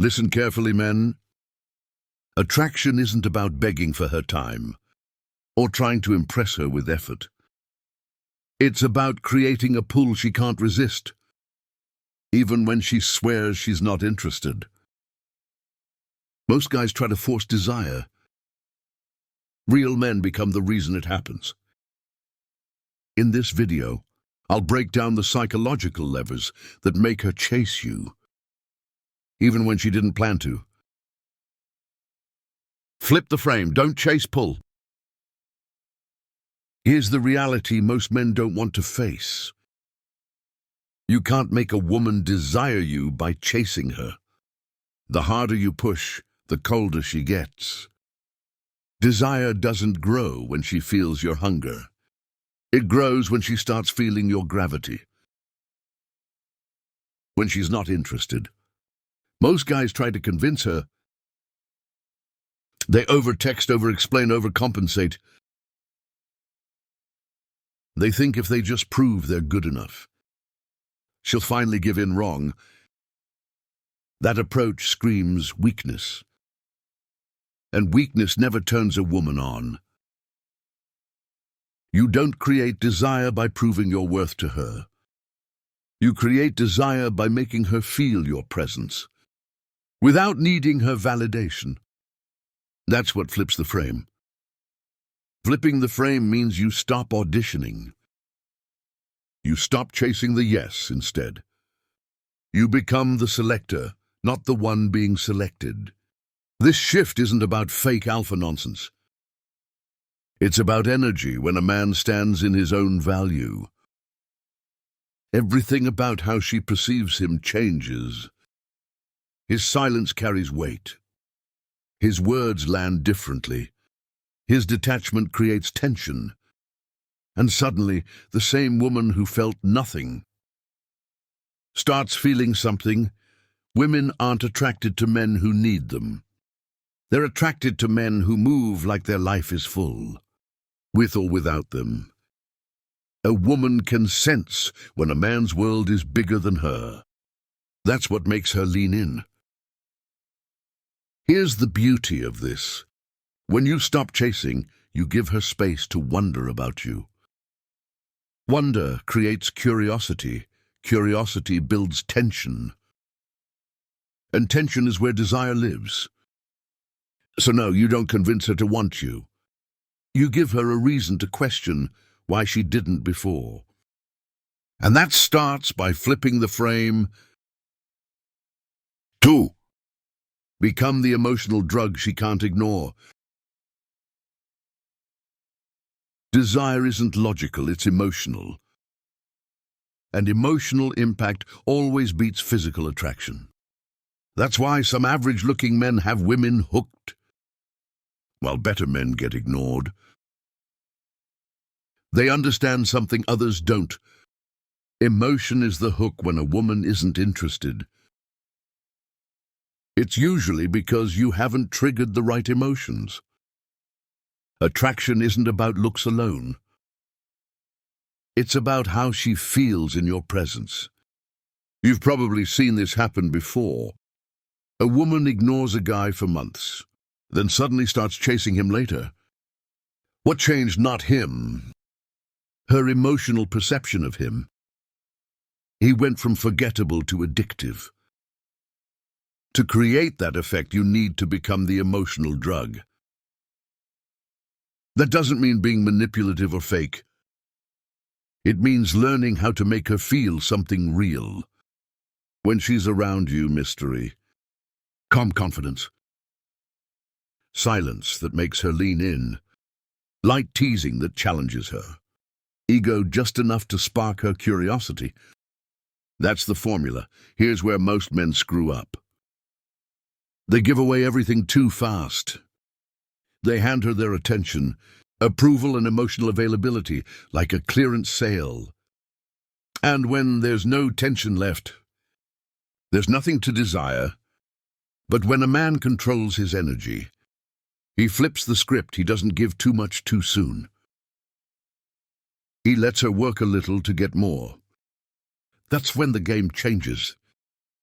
Listen carefully, men. Attraction isn't about begging for her time or trying to impress her with effort. It's about creating a pull she can't resist, even when she swears she's not interested. Most guys try to force desire. Real men become the reason it happens. In this video, I'll break down the psychological levers that make her chase you, even when she didn't plan to. Flip the frame, don't chase, pull. Here's the reality most men don't want to face. You can't make a woman desire you by chasing her. The harder you push, the colder she gets. Desire doesn't grow when she feels your hunger. It grows when she starts feeling your gravity. When she's not interested. Most guys try to convince her. They overtext, overexplain, overcompensate. They think if they just prove they're good enough, she'll finally give in. Wrong. That approach screams weakness. And weakness never turns a woman on. You don't create desire by proving your worth to her. You create desire by making her feel your presence, without needing her validation. That's what flips the frame. Flipping the frame means you stop auditioning. You stop chasing the yes instead. You become the selector, not the one being selected. This shift isn't about fake alpha nonsense. It's about energy when a man stands in his own value. Everything about how she perceives him changes. His silence carries weight. His words land differently. His detachment creates tension. And suddenly, the same woman who felt nothing starts feeling something. Women aren't attracted to men who need them. They're attracted to men who move like their life is full, with or without them. A woman can sense when a man's world is bigger than her. That's what makes her lean in. Here's the beauty of this. When you stop chasing, you give her space to wonder about you. Wonder creates curiosity. Curiosity builds tension. And tension is where desire lives. So no, you don't convince her to want you. You give her a reason to question why she didn't before. And that starts by flipping the frame. 2. Become the emotional drug she can't ignore. Desire isn't logical, it's emotional. And emotional impact always beats physical attraction. That's why some average-looking men have women hooked, while better men get ignored. They understand something others don't. Emotion is the hook when a woman isn't interested. It's usually because you haven't triggered the right emotions. Attraction isn't about looks alone. It's about how she feels in your presence. You've probably seen this happen before. A woman ignores a guy for months, then suddenly starts chasing him later. What changed? Not him. Her emotional perception of him. He went from forgettable to addictive. To create that effect, you need to become the emotional drug. That doesn't mean being manipulative or fake. It means learning how to make her feel something real. When she's around you, mystery. Calm confidence. Silence that makes her lean in. Light teasing that challenges her. Ego just enough to spark her curiosity. That's the formula. Here's where most men screw up. They give away everything too fast. They hand her their attention, approval and emotional availability, like a clearance sale. And when there's no tension left, there's nothing to desire. But when a man controls his energy, he flips the script. He doesn't give too much too soon. He lets her work a little to get more. That's when the game changes.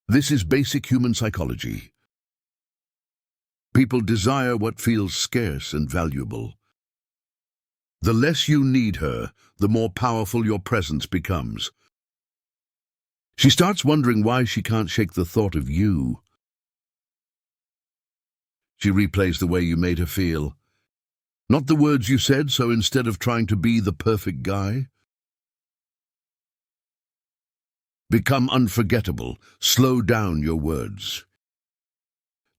This is basic human psychology. People desire what feels scarce and valuable. The less you need her, the more powerful your presence becomes. She starts wondering why she can't shake the thought of you. She replays the way you made her feel. Not the words you said, so instead of trying to be the perfect guy, become unforgettable. Slow down your words.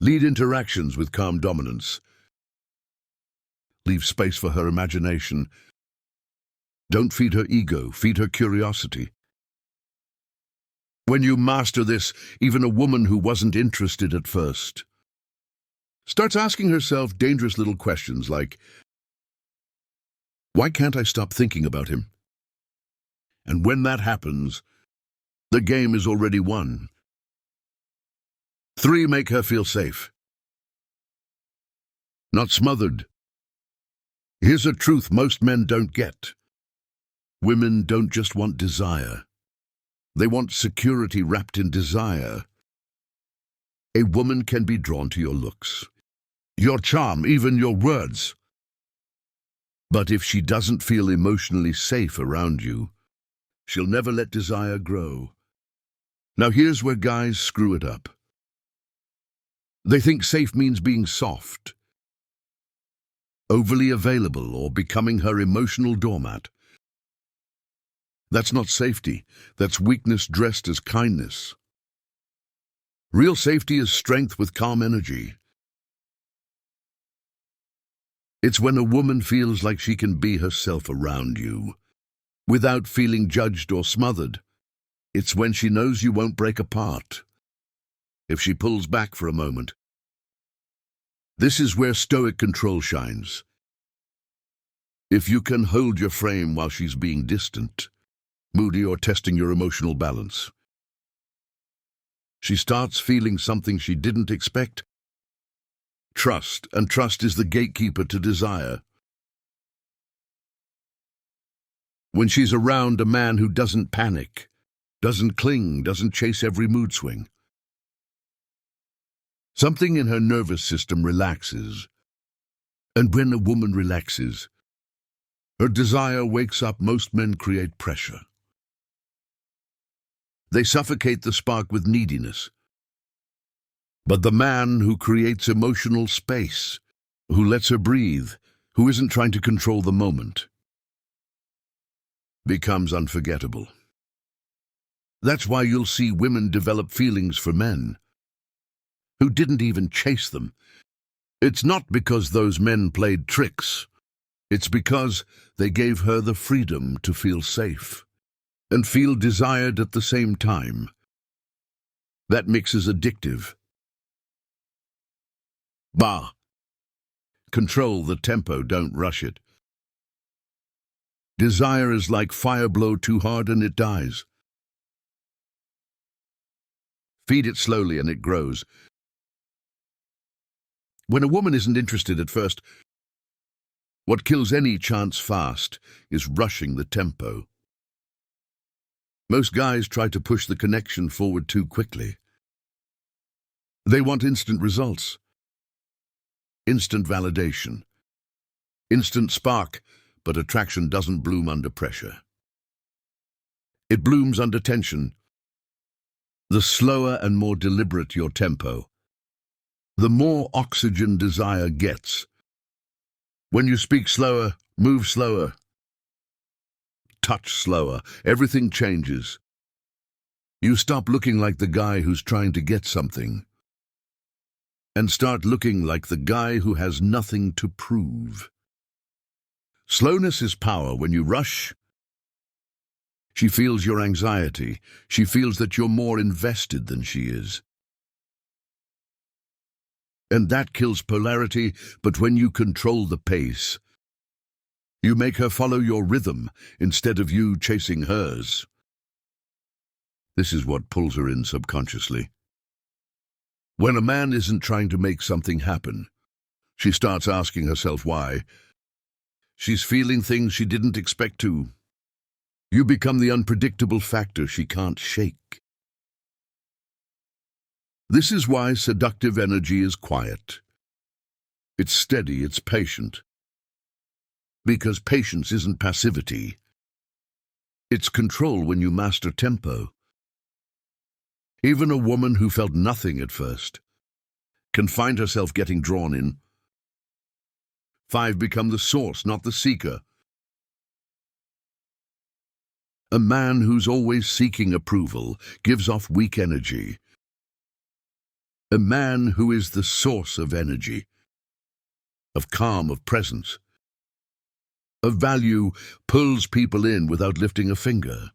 Lead interactions with calm dominance. Leave space for her imagination. Don't feed her ego, feed her curiosity. When you master this, even a woman who wasn't interested at first starts asking herself dangerous little questions like, why can't I stop thinking about him? And when that happens, the game is already won. 3. Make her feel safe, not smothered. Here's a truth most men don't get. Women don't just want desire. They want security wrapped in desire. A woman can be drawn to your looks, your charm, even your words. But if she doesn't feel emotionally safe around you, she'll never let desire grow. Now here's where guys screw it up. They think safe means being soft, overly available, or becoming her emotional doormat. That's not safety. That's weakness dressed as kindness. Real safety is strength with calm energy. It's when a woman feels like she can be herself around you, without feeling judged or smothered. It's when she knows you won't break apart if she pulls back for a moment. This is where stoic control shines. If you can hold your frame while she's being distant, moody, or testing your emotional balance, she starts feeling something she didn't expect. Trust, and trust is the gatekeeper to desire. When she's around a man who doesn't panic, doesn't cling, doesn't chase every mood swing, something in her nervous system relaxes. And when a woman relaxes, her desire wakes up. Most men create pressure. They suffocate the spark with neediness. But the man who creates emotional space, who lets her breathe, who isn't trying to control the moment, becomes unforgettable. That's why you'll see women develop feelings for men who didn't even chase them. It's not because those men played tricks. It's because they gave her the freedom to feel safe and feel desired at the same time. That mix is addictive. Bah! Control the tempo, don't rush it. Desire is like fire, blow too hard and it dies. Feed it slowly and it grows. When a woman isn't interested at first, what kills any chance fast is rushing the tempo. Most guys try to push the connection forward too quickly. They want instant results, instant validation, instant spark, but attraction doesn't bloom under pressure. It blooms under tension. The slower and more deliberate your tempo, the more oxygen desire gets. When you speak slower, move slower, touch slower, everything changes. You stop looking like the guy who's trying to get something and start looking like the guy who has nothing to prove. Slowness is power. When you rush, she feels your anxiety. She feels that you're more invested than she is. And that kills polarity. But when you control the pace, you make her follow your rhythm instead of you chasing hers. This is what pulls her in subconsciously. When a man isn't trying to make something happen, she starts asking herself why. She's feeling things she didn't expect to. You become the unpredictable factor she can't shake. This is why seductive energy is quiet. It's steady, it's patient. Because patience isn't passivity. It's control when you master tempo. Even a woman who felt nothing at first can find herself getting drawn in. 5. Become the source, not the seeker. A man who's always seeking approval gives off weak energy. A man who is the source of energy, of calm, of presence, of value, pulls people in without lifting a finger.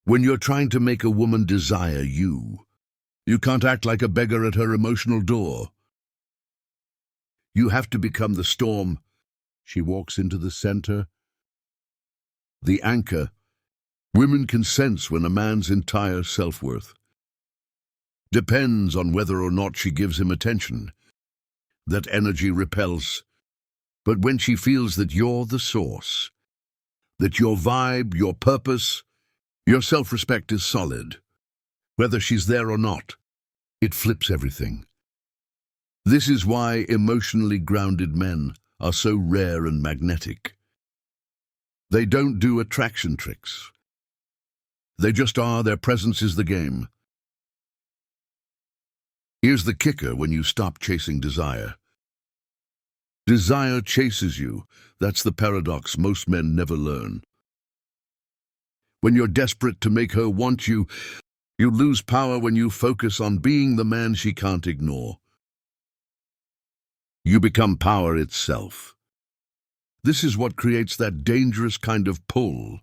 When you're trying to make a woman desire you, you can't act like a beggar at her emotional door. You have to become the storm. She walks into the center, the anchor. Women can sense when a man's entire self-worth depends on whether or not she gives him attention. That energy repels. But when she feels that you're the source, that your vibe, your purpose, your self-respect is solid, whether she's there or not, it flips everything. This is why emotionally grounded men are so rare and magnetic. They don't do attraction tricks. They just are. Their presence is the game. Here's the kicker when you stop chasing desire. Desire chases you. That's the paradox most men never learn. When you're desperate to make her want you, you lose power when you focus on being the man she can't ignore. You become power itself. This is what creates that dangerous kind of pull.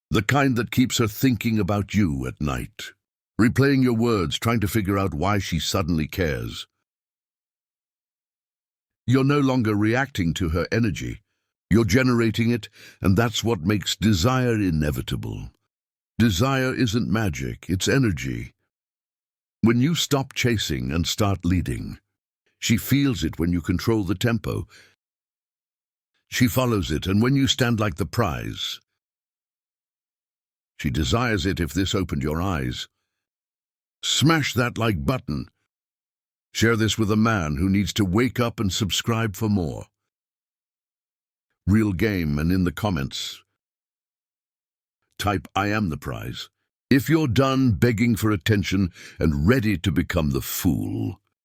The kind that keeps her thinking about you at night, replaying your words, trying to figure out why she suddenly cares. You're no longer reacting to her energy. You're generating it, and that's what makes desire inevitable. Desire isn't magic, it's energy. When you stop chasing and start leading, she feels it when you control the tempo. She follows it, and when you stand like the prize, she desires it. If this opened your eyes, smash that like button. Share this with a man who needs to wake up and subscribe for more. Real game, and in the comments, type "I am the prize" if you're done begging for attention and ready to become the fool.